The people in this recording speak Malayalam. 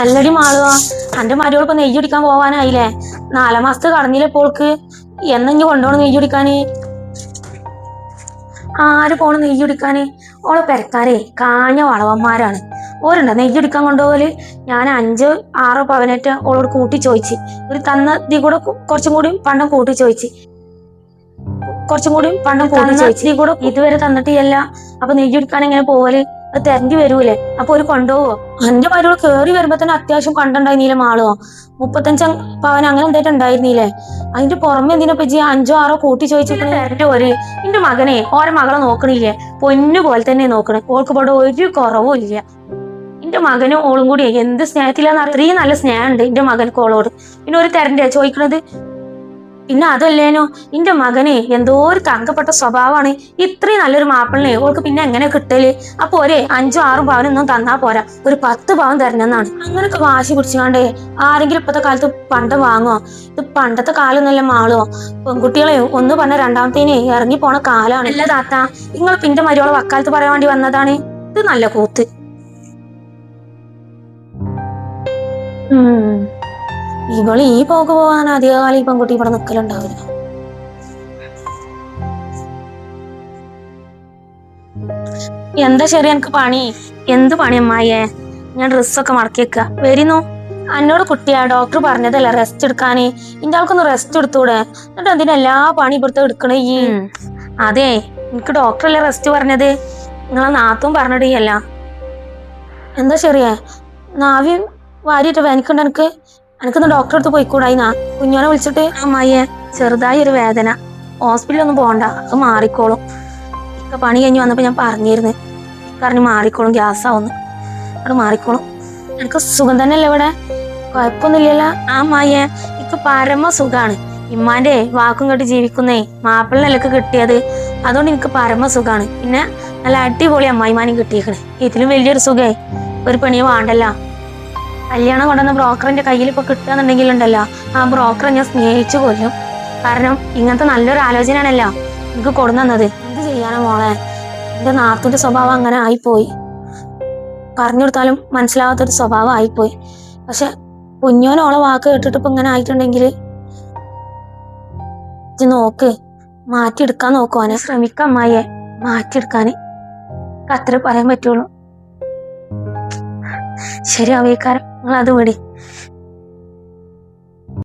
അല്ലടി മാളുവാ, അന്റെ മരുവളിപ്പോ നെയ്യ് കുടിക്കാൻ പോവാനായില്ലേ? 4 മാസത്തെ കടന്നില്ലേ പോൾക്ക്. എന്നെഞ്ഞ് കൊണ്ടുപോകണം നെയ്യ് കുടിക്കാന്? ആര് പോണ് നെയ്യ് കുടിക്കാന്? ഓളെ പെരക്കാരെ കാഞ്ഞ വളവന്മാരാണ്. ഓരുണ്ടോ നെയ്യ് കുടിക്കാൻ കൊണ്ടുപോകല്? ഞാൻ 5, 6 പവനേറ്റ ഓളോട് കൂട്ടി ചോദിച്ച്. ഒരു തന്നതി കൂടെ കുറച്ചും കൂടി പണ്ടം കൂട്ടി ചോദിച്ച്. കൂടെ ഇതുവരെ തന്നിട്ടില്ല. അപ്പൊ നെയ്യ് കുടിക്കാൻ എങ്ങനെ പോവല്? അത് തെരഞ്ഞു വരൂലേ? അപ്പൊ ഒരു കൊണ്ടുപോവോ? എന്റെ മരുവൾ കേറി വരുമ്പോ തന്നെ അത്യാവശ്യം കണ്ടുണ്ടായിരുന്നില്ലേ മാളോ? 35 പവൻ അങ്ങനെ എന്തായിട്ട് ഉണ്ടായിരുന്നില്ലേ? അതിന്റെ പുറമെ എന്തിനാ പറ്റി 5, 6 കൂട്ടി ചോദിച്ചിട്ട് ഒരു എന്റെ മകനെ ഓരോ മകളെ നോക്കണില്ലേ? പൊന്നു പോലെ തന്നെ നോക്കണേ. ഓൾക്ക് ഇവിടെ ഒരു കുറവും ഇല്ല. എന്റെ മകനും ഓളും കൂടി എന്ത് സ്നേഹത്തിലാന്ന് അത്രയും നല്ല സ്നേഹമുണ്ട് എന്റെ മകൻക്ക് ഓളോട്. പിന്നെ ഒരു തരണ്ടേ ചോദിക്കണത്? പിന്നെ അതല്ലേനോ, എന്റെ മകനെ എന്തോ ഒരു തങ്കപ്പെട്ട സ്വഭാവമാണ്. ഇത്രയും നല്ലൊരു മാപ്പിളിനെ ഓൾക്ക് പിന്നെ എങ്ങനെ കിട്ടല്? അപ്പൊ 5, 6 പവനൊന്നും തന്നാ പോരാ, ഒരു 10 പവൻ തരണമെന്നാണ്. അങ്ങനൊക്കെ വാശി പിടിച്ചാണ്ടേ ആരെങ്കിലും ഇപ്പത്തെ കാലത്ത് പണ്ടം വാങ്ങോ? ഇത് പണ്ടത്തെ കാലൊന്നല്ല മാളോ. പെൺകുട്ടികളെ ഒന്ന് പറഞ്ഞ രണ്ടാമത്തേനെ ഇറങ്ങി പോണ കാലാണ്. അല്ല താത്ത, നിങ്ങൾ പിന്നെ മരുവളെ വക്കാലത്ത് പറയാൻ വേണ്ടി വന്നതാണ്? ഇത് നല്ല കൂത്ത്. ഇവള് ഈ പോവാൻ അധികകാലം ഈ പെൺകുട്ടി ഇവിടെ നിക്കലുണ്ടാവില്ല. എന്താ ശരി എനിക്ക് പണി? എന്ത് പണി അമ്മായിയെ? ഞാൻ ഡ്രസ്സൊക്കെ മടക്കി വെക്ക. വരുന്നു. എന്നോട് കുട്ടിയാ ഡോക്ടർ പറഞ്ഞതല്ല റെസ്റ്റ് എടുക്കാന്. ഇന്റെ ആൾക്കൊന്ന് റെസ്റ്റ് എടുത്തൂടെ? എന്നിട്ട് എന്തിനാ എല്ലാ പണി ഇവിടുത്തെ എടുക്കണേ ഈ? അതെ, എനിക്ക് ഡോക്ടറല്ലേ റെസ്റ്റ് പറഞ്ഞത്. നിങ്ങളെ നാത്തും പറഞ്ഞിടിയല്ല. എന്താ ശരിയേ? നാവി വാരിയിട്ട് വേനിക്കണ്ട എനിക്ക്? എനിക്കൊന്ന് ഡോക്ടറെ അടുത്ത് പോയിക്കൂടായിന്നാ? കുഞ്ഞോനെ വിളിച്ചിട്ട്? അമ്മായിയെ ചെറുതായി ഒരു വേദന, ഹോസ്പിറ്റലൊന്നും പോകണ്ട, അത് മാറിക്കോളും. ഇക്ക പണി കഴിഞ്ഞ് വന്നപ്പോ ഞാൻ പറഞ്ഞിരുന്നു, ഇക്കറിഞ്ഞ് മാറിക്കോളും, ഗ്യാസാവുന്നു, അത് മാറിക്കോളും. എനിക്ക് സുഖം തന്നെയല്ലേ ഇവിടെ? കുഴപ്പമൊന്നുമില്ലല്ലോ? ആ അമ്മായിയെ ഇക്ക് പരമ സുഖാണ്. ഇമ്മാന്റെ വാക്കും കേട്ട് ജീവിക്കുന്നേ മാപ്പിളിനല്ലക്ക് കിട്ടിയത്. അതുകൊണ്ട് എനിക്ക് പരമ സുഖാണ്. പിന്നെ നല്ല അടിപൊളി അമ്മായിമാനും കിട്ടിയേക്കണേ. ഇതിലും വലിയൊരു സുഖേ ഒരു പണിയെ വേണ്ടല്ലോ. കല്യാണം കൊണ്ടുവന്ന ബ്രോക്കറിന്റെ കയ്യിൽ ഇപ്പൊ കിട്ടുകയെന്നുണ്ടെങ്കിലുണ്ടല്ലോ, ആ ബ്രോക്കറെ ഞാൻ സ്നേഹിച്ചു കൊല്ലും. കാരണം ഇങ്ങനത്തെ നല്ലൊരു ആലോചനയാണല്ലോ എനിക്ക് കൊടുന്നത്. എന്ത് ചെയ്യാനോ മോളെ, എന്റെ നാത്തൂന്റെ സ്വഭാവം അങ്ങനെ ആയിപ്പോയി. പറഞ്ഞു കൊടുത്താലും മനസ്സിലാവാത്തൊരു സ്വഭാവം ആയിപ്പോയി. പക്ഷെ കുഞ്ഞോനോളെ വാക്ക് കേട്ടിട്ട് ഇപ്പൊ ഇങ്ങനെ ആയിട്ടുണ്ടെങ്കിൽ നോക്ക്, മാറ്റിയെടുക്കാൻ നോക്കുവാനെ ശ്രമിക്കാം അമ്മായിയെ, മാറ്റിയെടുക്കാന്. അത്രേ പറയാൻ പറ്റുള്ളൂ. ശരിയാവേക്കാരം, നിങ്ങൾ അത് വിടി.